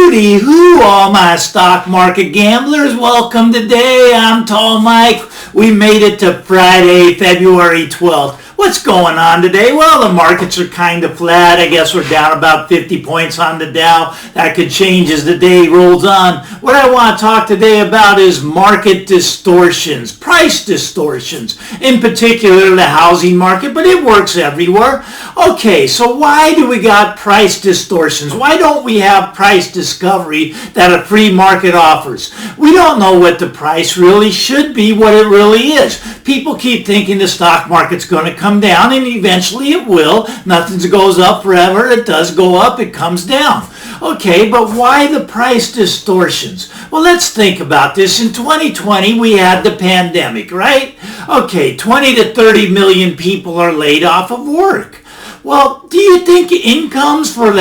Hooty-hoo, all my stock market gamblers. Welcome today. I'm Tall Mike. We made it to Friday, February 12th. What's going on today? Well, the markets are kind of flat. I guess we're down about 50 points on the Dow. That could change as the day rolls on. What I want to talk today about is market distortions, price distortions, in particular the housing market, but it works everywhere. Okay, so why do we got price distortions? Why don't we have price discovery that a free market offers? We don't know what the price really should be, what it really is. People keep thinking the stock market's going to come down, and eventually it will. Nothing goes up forever. It does go up, it comes down. Okay, but why the price distortions? Well, let's think about this. In 2020, we had the pandemic, right? Okay, 20 to 30 million people are laid off of work. Well, do you think incomes for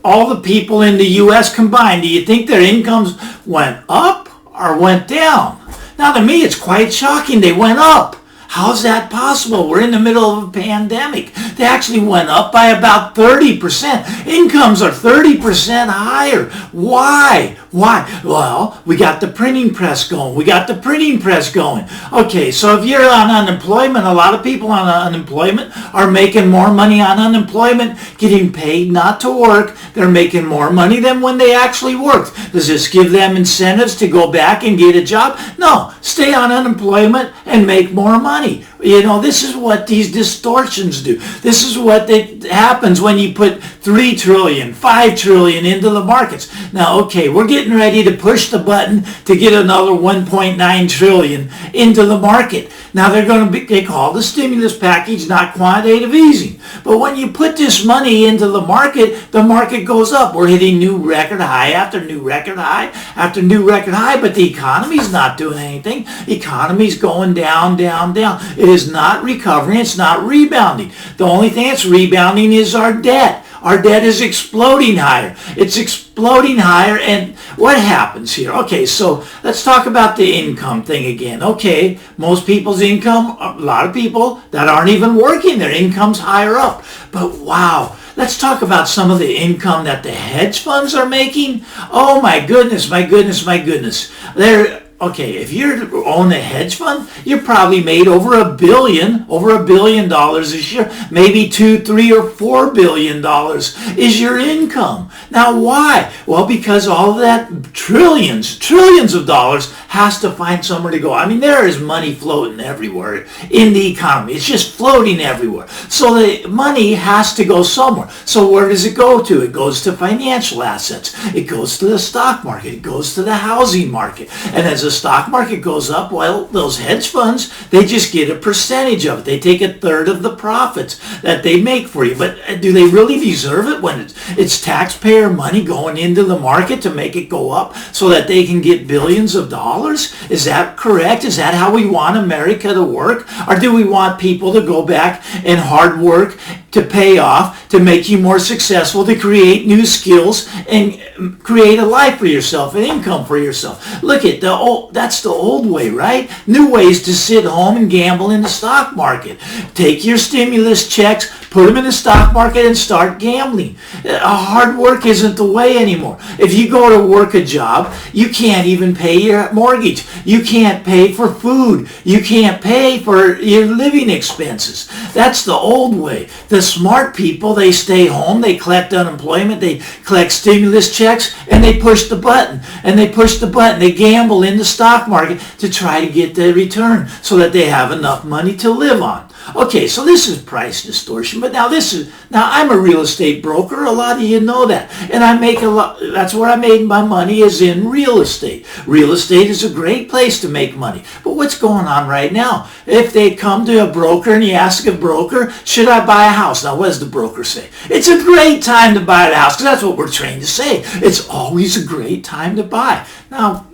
all the people in the U.S. combined, do you think their incomes went up or went down? Now, to me, it's quite shocking they went up. How's that possible? We're in the middle of a pandemic. They actually went up by about 30%. Incomes are 30% higher. Why? Well, we got the printing press going. Okay, so if you're on unemployment, a lot of people on unemployment are making more money on unemployment, getting paid not to work. They're making more money than when they actually worked. Does this give them incentives to go back and get a job? No, stay on unemployment and make more money. You know, this is what these distortions do. This is what happens when you put 3 trillion, 5 trillion into the markets. Now, okay, we're getting ready to push the button to get another 1.9 trillion into the market. Now, they call the stimulus package, not quantitative easing. But when you put this money into the market goes up. We're hitting new record high after new record high after new record high, but the economy's not doing anything. The economy's going down, down, down. It is not recovering. It's not rebounding. The only thing that's rebounding is our debt. Our debt is exploding higher. It's exploding higher, and what happens here? Okay, so let's talk about the income thing again. Okay, most people's income, a lot of people that aren't even working, their income's higher up. But wow, let's talk about some of the income that the hedge funds are making. Oh my goodness. Okay, if you own a hedge fund, you probably made over $1 billion this year. Maybe $2, $3, or $4 billion is your income. Now, why? Well, because all of that trillions of dollars has to find somewhere to go. I mean, there is money floating everywhere in the economy. It's just floating everywhere. So the money has to go somewhere. So where does it go to? It goes to financial assets. It goes to the stock market. It goes to the housing market. And as the stock market goes up, well, those hedge funds, they just get a percentage of it. They take 1/3 of the profits that they make for you. But do they really deserve it when it's taxpayer money going into the market to make it go up so that they can get billions of dollars? Is that correct? Is that how we want America to work? Or do we want people to go back and hard work to pay off, to make you more successful, to create new skills and create a life for yourself, an income for yourself? Look at that's the old way, right? New ways to sit home and gamble in the stock market. Take your stimulus checks, put them in the stock market and start gambling. Hard work isn't the way anymore. If you go to work a job, you can't even pay your mortgage. You can't pay for food. You can't pay for your living expenses. That's the old way. The smart people, they stay home, they collect unemployment, they collect stimulus checks, and they push the button. They gamble in the stock market to try to get the return so that they have enough money to live on. Okay, so this is price distortion, but now I'm a real estate broker. A lot of you know that. And I make a lot, that's where I made my money, is in real estate. Real estate is a great place to make money. But what's going on right now? If they come to a broker and you ask a broker, should I buy a house? Now, what does the broker say? It's a great time to buy the house, because that's what we're trained to say. It's always a great time to buy. Now,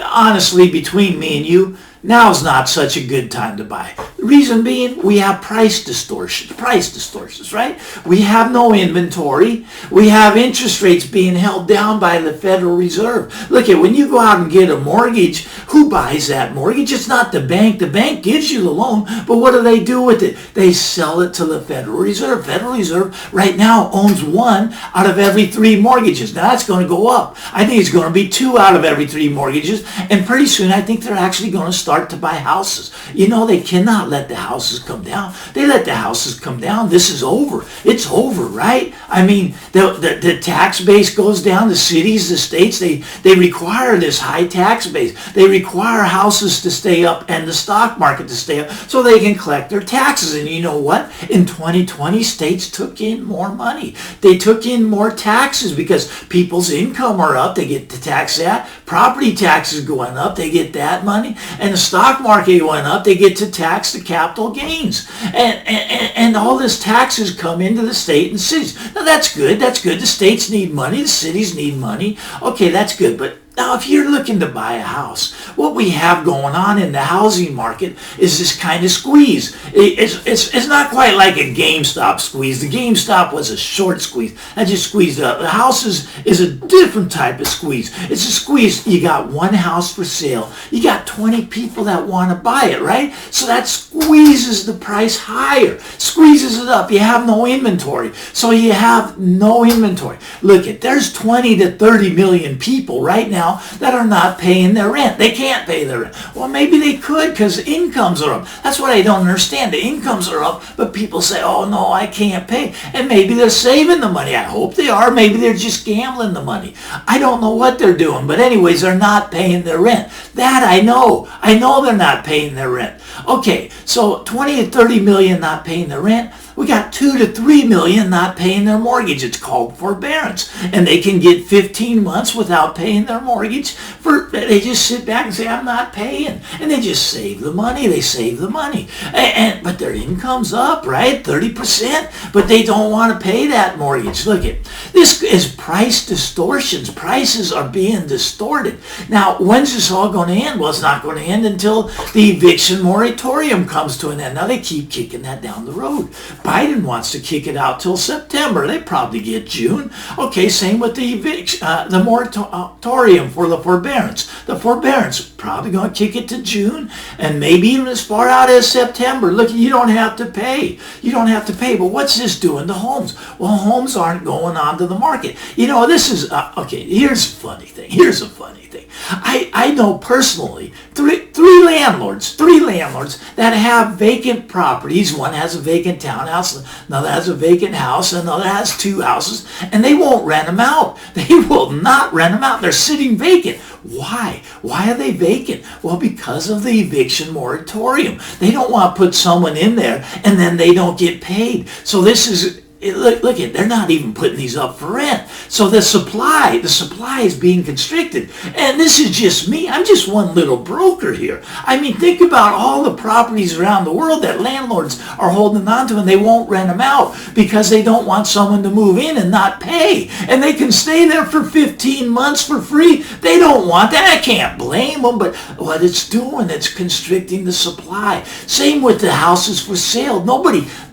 honestly, between me and you, now's not such a good time to buy. The reason being, we have price distortions, right? We have no inventory. We have interest rates being held down by the Federal Reserve. Look at when you go out and get a mortgage, who buys that mortgage? It's not the bank. The bank gives you the loan, but what do they do with it? They sell it to the Federal Reserve. Federal Reserve right now owns 1 out of every 3 mortgages. Now that's going to go up. I think it's going to be 2 out of every 3 mortgages, and pretty soon I think they're actually going to start to buy houses. You know, they cannot let the houses come down. They let the houses come down. This is over. It's over, right? I mean, the tax base goes down. The cities, the states, they require this high tax base. They require houses to stay up and the stock market to stay up so they can collect their taxes. And you know what? In 2020, states took in more money. They took in more taxes because people's income are up. They get to tax that. Property taxes going up. They get that money. And the stock market went up. They get to tax the capital gains. And all this taxes come into the state and cities. Now that's good. That's good. The states need money. The cities need money. Okay, that's good. But now, if you're looking to buy a house, what we have going on in the housing market is this kind of squeeze. It's not quite like a GameStop squeeze. The GameStop was a short squeeze. I just squeezed it up. The house is a different type of squeeze. It's a squeeze. You got 1 house for sale. You got 20 people that want to buy it, right? So that squeezes the price higher, squeezes it up. You have no inventory. So you have no inventory. Look, there's 20 to 30 million people right now that are not paying their rent. They can't pay their rent. Well, maybe they could because incomes are up. That's what I don't understand. The incomes are up, but people say, oh, no, I can't pay. And maybe they're saving the money. I hope they are. Maybe they're just gambling the money. I don't know what they're doing, but anyways, they're not paying their rent. That I know. I know they're not paying their rent. Okay, so 20 to 30 million not paying their rent. We got 2 to 3 million not paying their mortgage. It's called forbearance. And they can get 15 months without paying their mortgage. They just sit back and say, I'm not paying. And they just save the money. They save the money. But their income's up, right? 30%. But they don't want to pay that mortgage. Look at this is price distortions. Prices are being distorted. Now, when's this all going to end? Well, it's not going to end until the eviction moratorium comes to an end. Now, they keep kicking that down the road. Biden wants to kick it out till September. They probably get June. Okay, same with the eviction, the moratorium for the forbearance. The forbearance, probably going to kick it to June and maybe even as far out as September. Look, you don't have to pay. You don't have to pay. But what's this doing to homes? Well, homes aren't going onto the market. You know, this is, okay, here's a funny thing. Here's a funny thing. I know personally three landlords that have vacant properties. One has a vacant townhouse, another has a vacant house, another has 2 houses, and they won't rent them out. They will not rent them out. They're sitting vacant. Why? Why are they vacant? Well, because of the eviction moratorium. They don't want to put someone in there and then they don't get paid. So this is, look, they're not even putting these up for rent. So the supply is being constricted. And this is just me. I'm just one little broker here. I mean, think about all the properties around the world that landlords are holding on to and they won't rent them out because they don't want someone to move in and not pay. And they can stay there for 15 months for free. They don't want that. I can't blame them, but what it's doing, it's constricting the supply. Same with the houses for sale.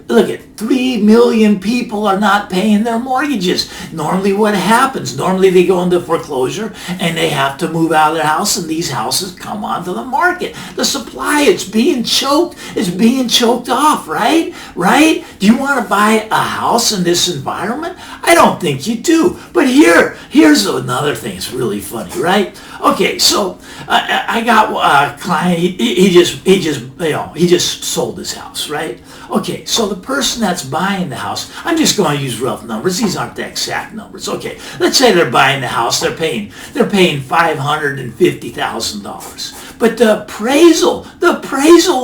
Look at 3 million people are not paying their mortgages. Normally what happens? Normally they go into foreclosure and they have to move out of their house and these houses come onto the market. The supply, it's being choked. It's being choked off, right? Right? Do you want to buy a house in this environment? I don't think you do. But here's another thing. It's really funny, right? Okay, so I got a client. He just sold his house, right? Okay, so the person that's buying the house, I'm just going to use rough numbers. These aren't the exact numbers. Okay, let's say they're buying the house. They're paying $550,000. But the appraisal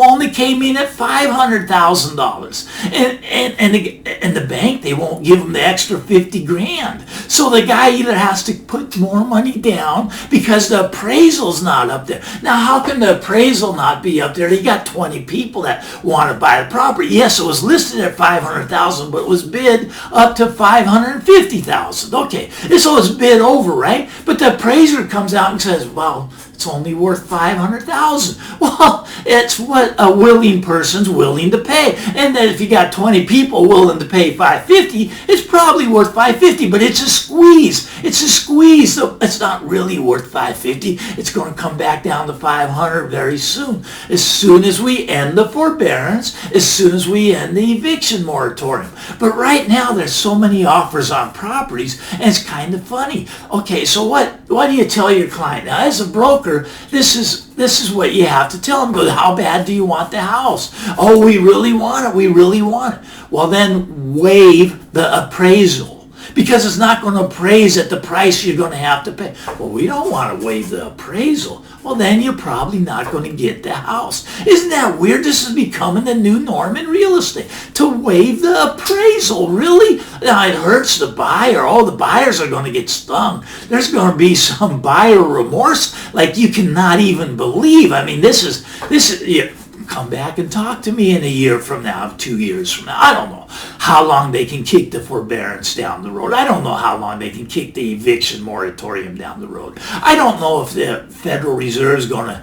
only came in at $500,000. And the bank, they won't give them the extra 50 grand. So the guy either has to put more money down because the appraisal's not up there. Now, how can the appraisal not be up there? You got 20 people that want to buy the property. Yes, it was listed at $500,000, but it was bid up to $550,000. Okay, so it's bid over, right? But the appraiser comes out and says, well, it's only worth $500,000. Well, it's what a willing person's willing to pay. And then if you got 20 people willing to pay $550, it's probably worth $550, but it's a squeeze. It's a squeeze. So it's not really worth $550. It's going to come back down to $500 very soon. As soon as we end the forbearance, as soon as we end the eviction moratorium. But right now there's so many offers on properties, and it's kind of funny. Okay, so what do you tell your client? Now, as a broker, this is what you have to tell them. Go, how bad do you want the house? Oh, we really want it. We really want it. Well, then waive the appraisal, because it's not going to appraise at the price you're going to have to pay. Well, we don't want to waive the appraisal. Well, then you're probably not going to get the house. Isn't that weird? This is becoming the new norm in real estate, to waive the appraisal. Really? Now, it hurts the buyer. Oh, the buyers are going to get stung. There's going to be some buyer remorse like you cannot even believe. I mean, this is yeah. Come back and talk to me in a year from now, 2 years from now. I don't know how long they can kick the forbearance down the road. I don't know how long they can kick the eviction moratorium down the road. I don't know if the Federal Reserve is going to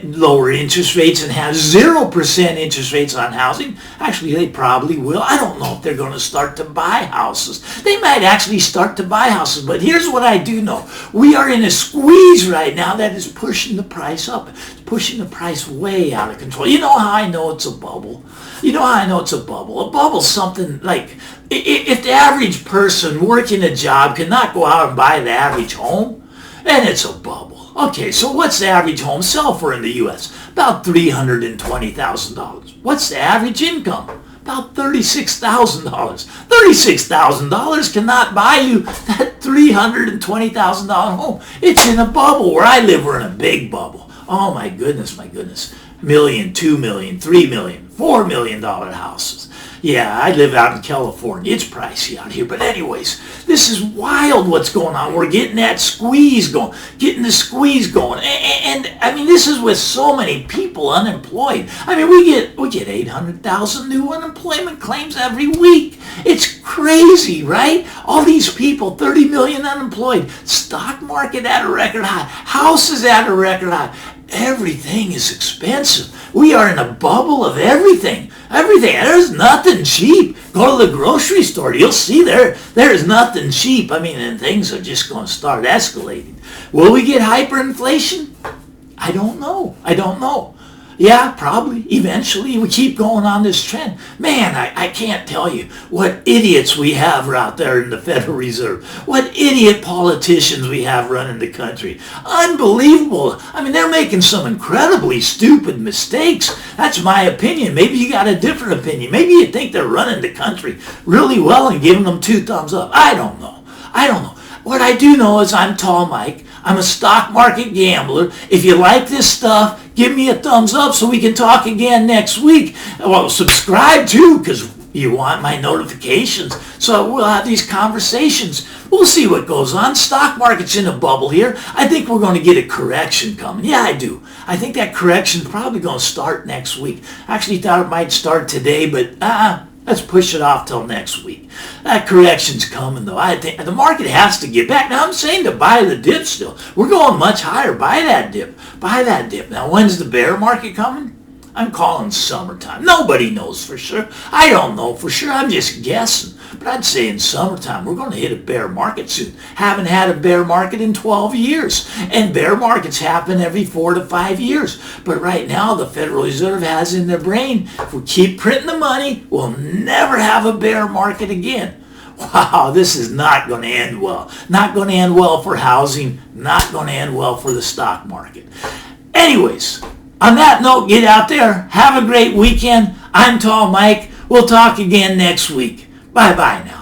lower interest rates and have 0% interest rates on housing. Actually, they probably will. I don't know if they're going to start to buy houses. They might actually start to buy houses, but here's what I do know. We are in a squeeze right now that is pushing the price up. It's pushing the price way out of control. You know how I know it's a bubble? You know how I know it's a bubble? A bubble's something like, if the average person working a job cannot go out and buy the average home, then it's a bubble. Okay, so what's the average home sell for in the U.S.? About $320,000. What's the average income? About $36,000. $36,000 cannot buy you that $320,000 home. It's in a bubble. Where I live, we're in a big bubble. Oh my goodness, my goodness. $1 million, $2 million, $3 million, $4 million houses. Yeah, I live out in California. It's pricey out here. But anyways, this is wild what's going on. We're getting that squeeze going, getting the squeeze going. And I mean, this is with so many people unemployed. I mean, we get 800,000 new unemployment claims every week. It's crazy, right? All these people, 30 million unemployed. Stock market at a record high. Houses at a record high. Everything is expensive. We are in a bubble of everything. Everything. There's nothing cheap. Go to the grocery store. You'll see there's nothing cheap. I mean, and things are just going to start escalating. Will we get hyperinflation? I don't know. Yeah, probably. Eventually, we keep going on this trend. Man, I can't tell you what idiots we have out there in the Federal Reserve. What idiot politicians we have running the country. Unbelievable. I mean, they're making some incredibly stupid mistakes. That's my opinion. Maybe you got a different opinion. Maybe you think they're running the country really well and giving them 2 thumbs up. I don't know. What I do know is I'm Tall Mike. I'm a stock market gambler. If you like this stuff, give me a thumbs up so we can talk again next week. Well, subscribe too, because you want my notifications. So we'll have these conversations. We'll see what goes on. Stock market's in a bubble here. I think we're going to get a correction coming. Yeah, I do. I think that correction's probably going to start next week. I actually thought it might start today, but let's push it off till next week. That correction's coming, though. I think the market has to get back. Now, I'm saying to buy the dip still. We're going much higher. Buy that dip. Buy that dip. Now, when's the bear market coming? I'm calling summertime. Nobody knows for sure. I don't know for sure. I'm just guessing. But I'd say in summertime, we're going to hit a bear market soon. Haven't had a bear market in 12 years. And bear markets happen every 4 to 5 years. But right now, the Federal Reserve has in their brain, if we keep printing the money, we'll never have a bear market again. Wow, this is not going to end well. Not going to end well for housing. Not going to end well for the stock market. Anyways, on that note, get out there. Have a great weekend. I'm Tall Mike. We'll talk again next week. Bye-bye now.